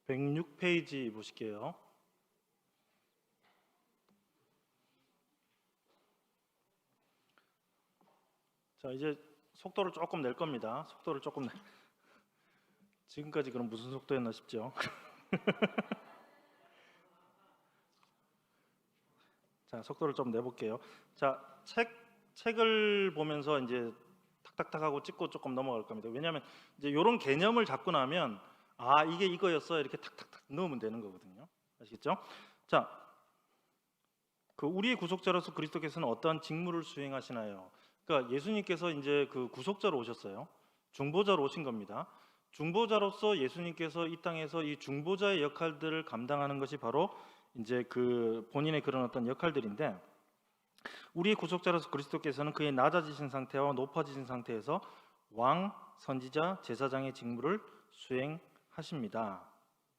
106페이지 보실게요. 자, 이제 속도를 조금 낼 겁니다. 속도를 조금 지금까지 그럼 무슨 속도였나 싶죠? 자, 속도를 좀 내볼게요. 자, 책을 보면서 이제 탁탁탁 하고 찍고 조금 넘어갈 겁니다. 왜냐하면 이제 이런 개념을 잡고 나면 이게 이거였어 이렇게 탁탁탁 넣으면 되는 거거든요. 아시겠죠? 자, 그 우리의 구속자로서 그리스도께서는 어떠한 직무를 수행하시나요? 그러니까 예수님께서 이제 그 구속자로 오셨어요. 중보자로 오신 겁니다. 중보자로서 예수님께서 이 땅에서 이 중보자의 역할들을 감당하는 것이 바로 이제 그 본인의 그런 어떤 역할들인데, 우리의 구속자로서 그리스도께서는 그의 낮아지신 상태와 높아지신 상태에서 왕, 선지자, 제사장의 직무를 수행하십니다.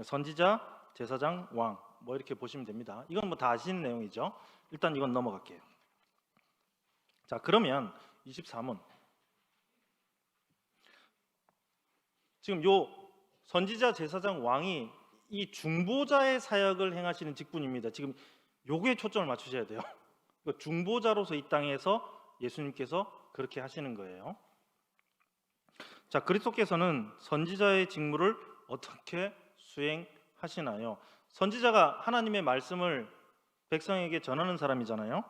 선지자, 제사장, 왕 뭐 이렇게 보시면 됩니다. 이건 뭐 다 아시는 내용이죠. 일단 이건 넘어갈게요. 자, 그러면 23문. 지금 요 선지자, 제사장, 왕이 이 중보자의 사역을 행하시는 직분입니다. 지금 요거에 초점을 맞추셔야 돼요. 중보자로서 이 땅에서 예수님께서 그렇게 하시는 거예요. 자, 그리스도께서는 선지자의 직무를 어떻게 수행하시나요? 선지자가 하나님의 말씀을 백성에게 전하는 사람이잖아요.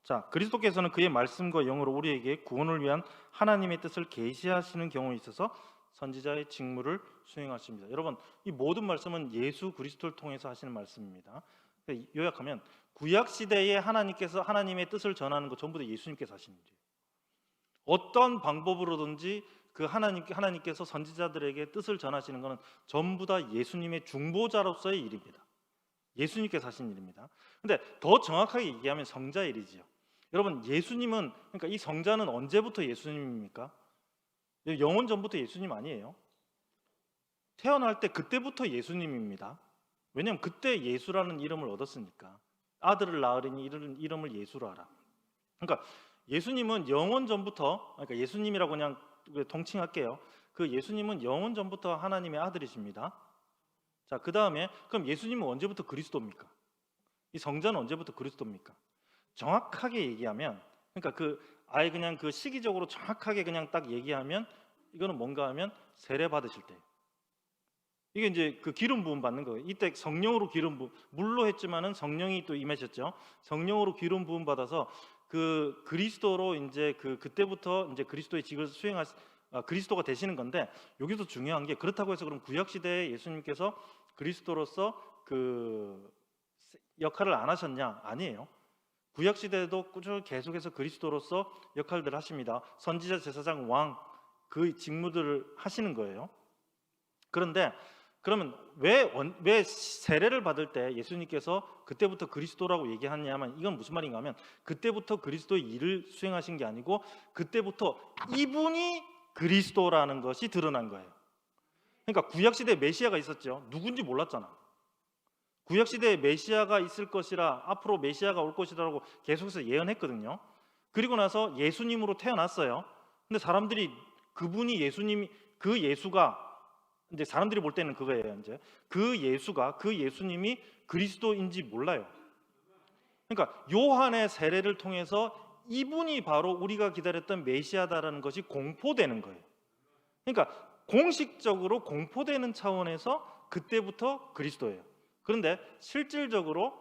자, 그리스도께서는 그의 말씀과 영으로 우리에게 구원을 위한 하나님의 뜻을 계시하시는 경우에 있어서 선지자의 직무를 수행하십니다. 여러분, 이 모든 말씀은 예수 그리스도를 통해서 하시는 말씀입니다. 요약하면 구약 시대에 하나님께서 하나님의 뜻을 전하는 거 전부 다 예수님께서 하신 일이에요. 어떤 방법으로든지 그 하나님께서 선지자들에게 뜻을 전하시는 것은 전부 다 예수님의 중보자로서의 일입니다. 예수님께서 하신 일입니다. 근데 더 정확하게 얘기하면 성자의 일이지요. 여러분, 예수님은, 그러니까 이 성자는 언제부터 예수님입니까? 영원 전부터 예수님 아니에요. 태어날 때 그때부터 예수님입니다. 왜냐하면 그때 예수라는 이름을 얻었으니까. 아들을 낳으리니 이름을 예수로 하라. 그러니까 예수님은 영원 전부터, 그러니까 예수님이라고 그냥 통칭할게요. 그 예수님은 영원 전부터 하나님의 아들이십니다. 자, 그 다음에 그럼 예수님은 언제부터 그리스도입니까? 이 성자는 언제부터 그리스도입니까? 정확하게 얘기하면, 그러니까 아예 그냥 그 시기적으로 정확하게 그냥 딱 얘기하면 이거는 뭔가 하면 세례 받으실 때, 이게 이제 그 기름 부음 받는 거예요. 이때 성령으로 기름 부음, 물로 했지만은 성령이 또 임하셨죠. 성령으로 기름 부음 받아서 그 그리스도로 이제 그때부터 이제 그리스도의 직을 그리스도가 되시는 건데, 여기서 중요한 게, 그렇다고 해서 그럼 구약 시대에 예수님께서 그리스도로서 그 역할을 안 하셨냐? 아니에요. 구약 시대에도 꾸준히 계속해서 그리스도로서 역할들을 하십니다. 선지자, 제사장, 왕 그 직무들을 하시는 거예요. 그런데 그러면 왜 세례를 받을 때 예수님께서 그때부터 그리스도라고 얘기하냐면, 이건 무슨 말인가 하면 그때부터 그리스도의 일을 수행하신 게 아니고 그때부터 이분이 그리스도라는 것이 드러난 거예요. 그러니까 구약시대에 메시아가 있었죠. 누군지 몰랐잖아. 구약시대에 메시아가 있을 것이라, 앞으로 메시아가 올 것이라고 계속해서 예언했거든요. 그리고 나서 예수님으로 태어났어요. 근데 사람들이 그분이 예수님이, 그 예수가, 이제 사람들이 볼 때는 그거예요. 이제 그 예수가, 그 예수님이 그리스도인지 몰라요. 그러니까 요한의 세례를 통해서 이분이 바로 우리가 기다렸던 메시아다라는 것이 공포되는 거예요. 그러니까 공식적으로 공포되는 차원에서 그때부터 그리스도예요. 그런데 실질적으로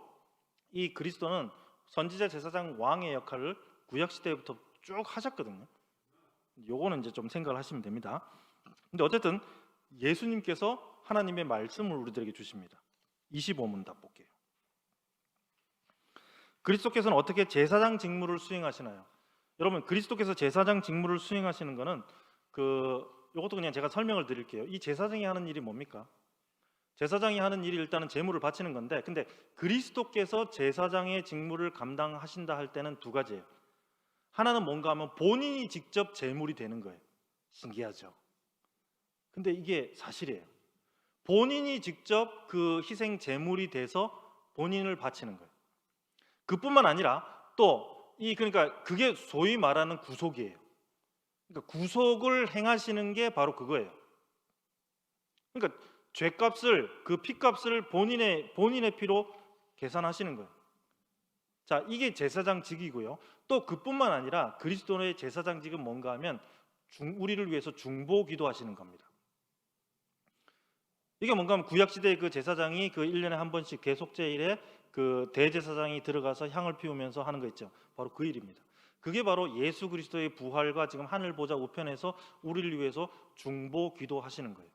이 그리스도는 선지자, 제사장, 왕의 역할을 구약 시대부터 쭉 하셨거든요. 요거는 이제 좀 생각을 하시면 됩니다. 근데 어쨌든 예수님께서 하나님의 말씀을 우리들에게 주십니다. 25문 답 볼게요. 그리스도께서는 어떻게 제사장 직무를 수행하시나요? 여러분, 그리스도께서 제사장 직무를 수행하시는 것은 요것도 그냥 제가 설명을 드릴게요. 이 제사장이 하는 일이 뭡니까? 제사장이 하는 일이 일단은 제물을 바치는 건데, 근데 그리스도께서 제사장의 직무를 감당하신다 할 때는 두 가지예요. 하나는 뭔가 하면 본인이 직접 제물이 되는 거예요. 신기하죠? 근데 이게 사실이에요. 본인이 직접 그 희생 제물이 돼서 본인을 바치는 거예요. 그뿐만 아니라 그러니까 그게 소위 말하는 구속이에요. 그러니까 구속을 행하시는 게 바로 그거예요. 그러니까 죄값을 그 피값을 본인의 피로 계산하시는 거예요. 자, 이게 제사장직이고요. 또 그뿐만 아니라 그리스도의 제사장직은 뭔가 하면 우리를 위해서 중보기도 하시는 겁니다. 이게 뭔가 하면 구약 시대의 그 제사장이 그 1년에 한 번씩 계속제일에 그 대제사장이 들어가서 향을 피우면서 하는 거 있죠. 바로 그 일입니다. 그게 바로 예수 그리스도의 부활과 지금 하늘 보좌 우편에서 우리를 위해서 중보기도 하시는 거예요.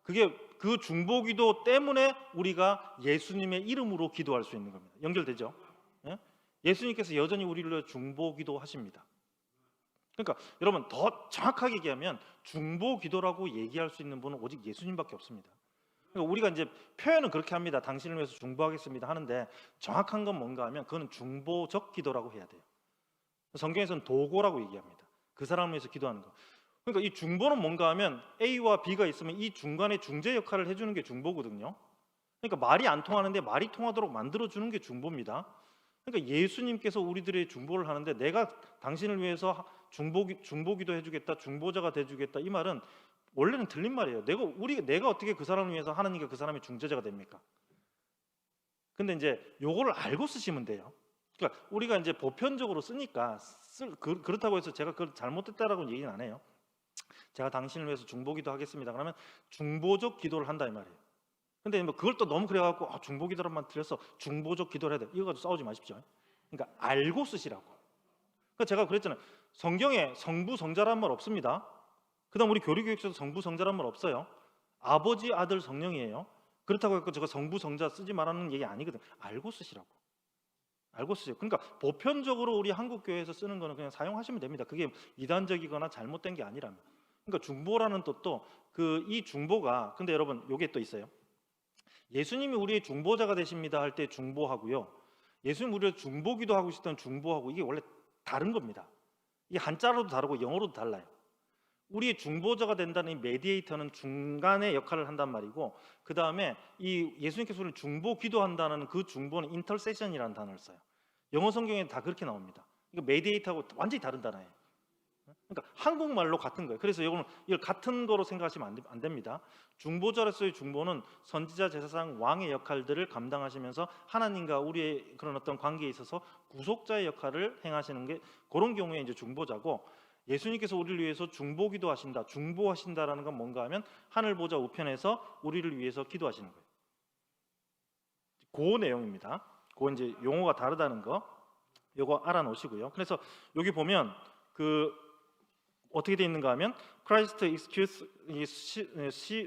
그게 그 중보기도 때문에 우리가 예수님의 이름으로 기도할 수 있는 겁니다. 연결되죠? 예? 예수님께서 여전히 우리를 위해 중보기도 하십니다. 그러니까 여러분 더 정확하게 얘기하면 중보기도라고 얘기할 수 있는 분은 오직 예수님밖에 없습니다. 그러니까 우리가 이제 표현은 그렇게 합니다. 당신을 위해서 중보하겠습니다 하는데 정확한 건 뭔가 하면 그건 중보적 기도라고 해야 돼요. 성경에서는 도고라고 얘기합니다. 그 사람을 위해서 기도하는 거. 그러니까 이 중보는 뭔가 하면 A와 B가 있으면 이 중간에 중재 역할을 해주는 게 중보거든요. 그러니까 말이 안 통하는데 말이 통하도록 만들어주는 게 중보입니다. 그러니까 예수님께서 우리들의 중보를 하는데 내가 당신을 위해서 중보기도 해주겠다, 중보자가 돼주겠다 이 말은 원래는 틀린 말이에요. 내가 어떻게 그 사람을 위해서 하나님과 그 사람의 중재자가 됩니까? 근데 이제 요거를 알고 쓰시면 돼요. 그러니까 우리가 이제 보편적으로 쓰니까 그렇다고 해서 제가 그걸 잘못했다라고는 얘기는 안 해요. 제가 당신을 위해서 중보기도 하겠습니다. 그러면 중보적 기도를 한다 이 말이에요. 근데 뭐 그걸 또 너무 그래갖고 중보기도란만 들려서 중보적 기도를 해야 돼. 이거 가지고 싸우지 마십시오. 그러니까 알고 쓰시라고. 그러니까 제가 그랬잖아요. 성경에 성부 성자란 말 없습니다. 그다음 우리 교리교육서도 성부 성자란 말 없어요. 아버지 아들 성령이에요. 그렇다고 해서 제가 성부 성자 쓰지 말라는 얘기 아니거든. 알고 쓰시라고. 알고 쓰세요. 그러니까 보편적으로 우리 한국 교회에서 쓰는 거는 그냥 사용하시면 됩니다. 그게 이단적이거나 잘못된 게 아니라면. 그러니까 중보라는 뜻도 이 중보가 근데 여러분 요게 또 있어요. 예수님이 우리의 중보자가 되십니다 할 때 중보하고요. 예수님 우리의 중보기도 하고 싶던 중보하고 이게 원래 다른 겁니다. 이게 한자로도 다르고 영어로도 달라요. 우리의 중보자가 된다는 이 메디에이터는 중간의 역할을 한단 말이고 그 다음에 이 예수님께서 우리를 중보기도한다는 그 중보는 인터세션이라는 단어를 써요. 영어 성경에 다 그렇게 나옵니다. 이거 메디에이터하고 완전히 다른 단어예요. 그러니까 한국말로 같은 거예요. 그래서 이걸 같은 거로 생각하시면 안 됩니다. 중보자로서의 중보는 선지자, 제사장, 왕의 역할들을 감당하시면서 하나님과 우리의 그런 어떤 관계에 있어서 구속자의 역할을 행하시는 게 그런 경우에 이제 중보자고 예수님께서 우리를 위해서 중보기도 하신다. 중보하신다라는 건 뭔가 하면 하늘 보좌 우편에서 우리를 위해서 기도하시는 거예요. 그 내용입니다. 그 이제 용어가 다르다는 거 요거 알아놓으시고요. 그래서 여기 보면 어떻게 돼 있는가 하면 Christ excuse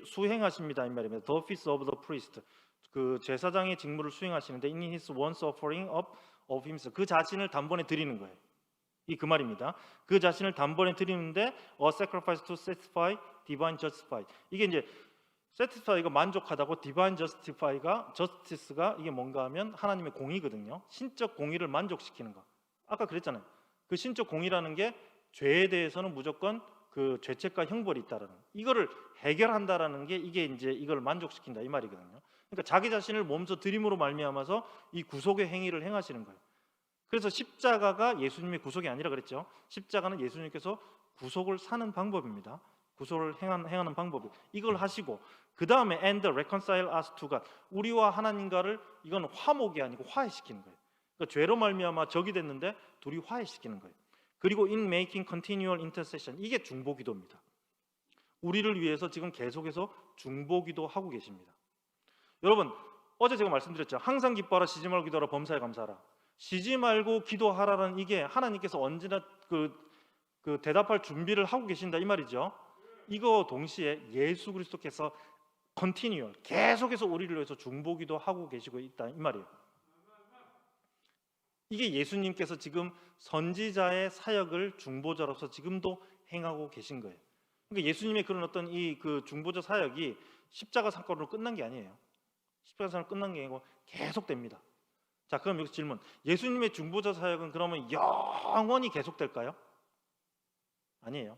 수행하십니다 이 말입니다. The office of the priest 그 제사장의 직무를 수행하시는데 in his once offering up of himself 그 자신을 단번에 드리는 거예요. 이 그 말입니다. 그 자신을 단번에 드리는데 a sacrifice to satisfy divine justify 이게 이제 satisfy가 만족하다고 divine justice가 이게 뭔가 하면 하나님의 공의거든요. 신적 공의를 만족시키는 거. 아까 그랬잖아요. 그 신적 공의라는 게 죄에 대해서는 무조건 그 죄책과 형벌이 있다라는 이거를 해결한다라는 게 이게 이제 이걸 만족시킨다 이 말이거든요. 그러니까 자기 자신을 몸소 드림으로 말미암아서 이 구속의 행위를 행하시는 거예요. 그래서 십자가가 예수님의 구속이 아니라 그랬죠. 십자가는 예수님께서 구속을 사는 방법입니다. 구속을 행하는 방법 이걸 하시고 그 다음에 and reconcile us to God 우리와 하나님과를 이건 화목이 아니고 화해시키는 거예요. 그러니까 죄로 말미암아 적이 됐는데 둘이 화해시키는 거예요. 그리고 in making continual intercession 이게 중보기도입니다. 우리를 위해서 지금 계속해서 중보기도 하고 계십니다. 여러분 어제 제가 말씀드렸죠. 항상 기뻐하라 쉬지 말고 기도하라 범사에 감사하라. 쉬지 말고 기도하라는 이게 하나님께서 언제나 그 대답할 준비를 하고 계신다 이 말이죠. 이거 동시에 예수 그리스도께서 continual 계속해서 우리를 위해서 중보기도 하고 계시고 있다 이 말이에요. 이게 예수님께서 지금 선지자의 사역을 중보자로서 지금도 행하고 계신 거예요. 그러니까 예수님의 그런 어떤 그 중보자 사역이 십자가 사건으로 끝난 게 아니에요. 십자가 사건으로 끝난 게 아니고 계속됩니다. 자, 그럼 여기서 질문. 예수님의 중보자 사역은 그러면 영원히 계속될까요? 아니에요.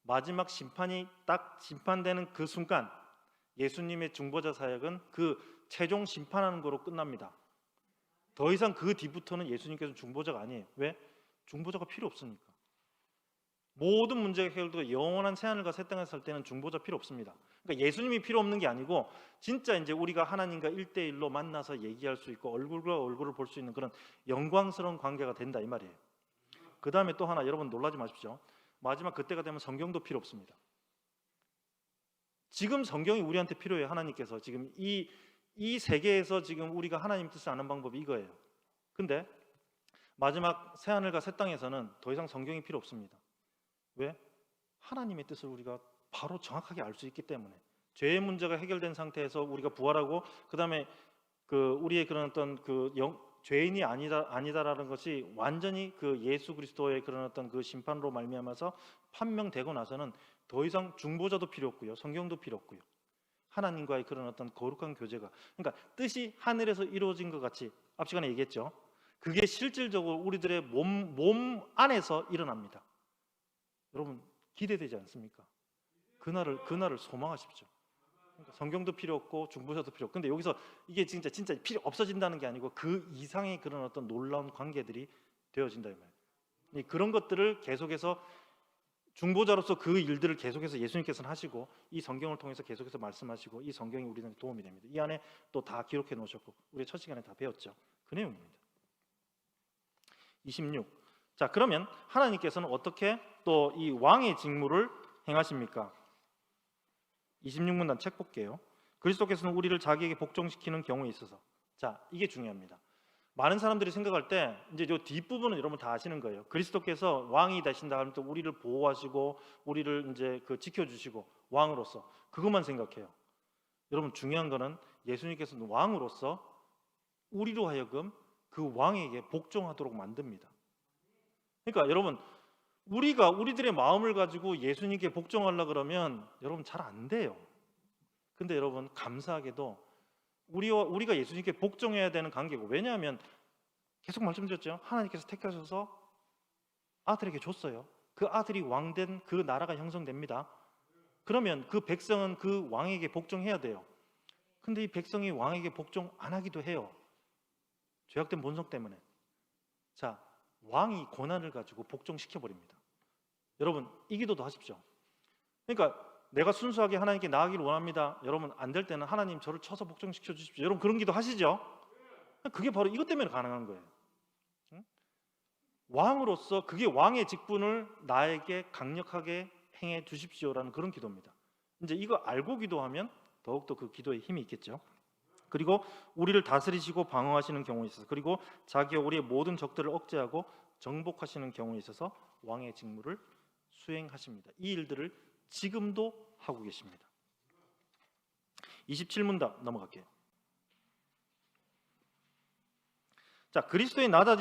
마지막 심판이 딱 심판되는 그 순간 예수님의 중보자 사역은 그 최종 심판하는 거로 끝납니다. 더 이상 그 뒤부터는 예수님께서 중보자가 아니에요. 왜? 중보자가 필요 없으니까. 모든 문제가 해결되고 영원한 새하늘과 새 땅에 살 때는 중보자 필요 없습니다. 그러니까 예수님이 필요 없는 게 아니고 진짜 이제 우리가 하나님과 1대1로 만나서 얘기할 수 있고 얼굴과 얼굴을 볼 수 있는 그런 영광스러운 관계가 된다 이 말이에요. 그 다음에 또 하나, 여러분 놀라지 마십시오. 마지막 그때가 되면 성경도 필요 없습니다. 지금 성경이 우리한테 필요해요. 하나님께서 지금 이 세계에서 지금 우리가 하나님 뜻을 아는 방법이 이거예요. 근데 마지막 새하늘과 새 땅에서는 더 이상 성경이 필요 없습니다. 왜? 하나님의 뜻을 우리가 바로 정확하게 알 수 있기 때문에. 죄의 문제가 해결된 상태에서 우리가 부활하고 그다음에 우리의 그런 어떤 죄인이 아니다라는 것이 완전히 그 예수 그리스도의 그런 어떤 그 심판으로 말미암아서 판명되고 나서는 더 이상 중보자도 필요 없고요, 성경도 필요 없고요. 하나님과의 그런 어떤 거룩한 교제가, 그러니까 뜻이 하늘에서 이루어진 것 같이 앞 시간에 얘기했죠. 그게 실질적으로 우리들의 몸 안에서 일어납니다. 여러분 기대되지 않습니까? 그날을 소망하십시오. 그러니까 성경도 필요 없고 중보자도 필요 없고, 근데 여기서 이게 진짜 필요 없어진다는 게 아니고 그 이상의 그런 어떤 놀라운 관계들이 되어진다 이 말이에요. 그런 것들을 계속해서 중보자로서 그 일들을 계속해서 예수님께서는 하시고 이 성경을 통해서 계속해서 말씀하시고 이 성경이 우리한테 도움이 됩니다. 이 안에 또 다 기록해 놓으셨고 우리 첫 시간에 다 배웠죠. 그 내용입니다. 26. 자, 그러면 하나님께서는 어떻게 또 이 왕의 직무를 행하십니까? 26문단 책 볼게요. 그리스도께서는 우리를 자기에게 복종시키는 경우에 있어서, 자, 이게 중요합니다. 많은 사람들이 생각할 때 이제 이 뒷부분은 여러분 다 아시는 거예요. 그리스도께서 왕이 되신다 하면 또 우리를 보호하시고 우리를 이제 지켜주시고 왕으로서 그것만 생각해요. 여러분 중요한 거는 예수님께서는 왕으로서 우리로 하여금 그 왕에게 복종하도록 만듭니다. 그러니까 여러분 우리들의 마음을 가지고 예수님께 복종하려고 그러면 여러분 잘 안 돼요. 근데 여러분 감사하게도 우리가 예수님께 복종해야 되는 관계고, 왜냐하면 계속 말씀드렸죠. 하나님께서 택하셔서 아들에게 줬어요. 그 아들이 왕된 그 나라가 형성됩니다. 그러면 그 백성은 그 왕에게 복종해야 돼요. 근데 이 백성이 왕에게 복종 안 하기도 해요. 죄악된 본성 때문에. 자, 왕이 고난을 가지고 복종시켜버립니다. 여러분 이 기도도 하십시오. 그러니까 내가 순수하게 하나님께 나아가기를 원합니다. 여러분 안 될 때는 하나님 저를 쳐서 복종시켜 주십시오. 여러분 그런 기도 하시죠? 그게 바로 이것 때문에 가능한 거예요. 왕으로서 그게 왕의 직분을 나에게 강력하게 행해 주십시오라는 그런 기도입니다. 이제 이거 알고 기도하면 더욱더 그 기도에 힘이 있겠죠. 그리고 우리를 다스리시고 방어하시는 경우에 있어서, 그리고 자기와 우리의 모든 적들을 억제하고 정복하시는 경우에 있어서 왕의 직무를 수행하십니다. 이 일들을 지금도 하고 계십니다. 27문답 넘어갈게요. 자, 그리스도의 낮아지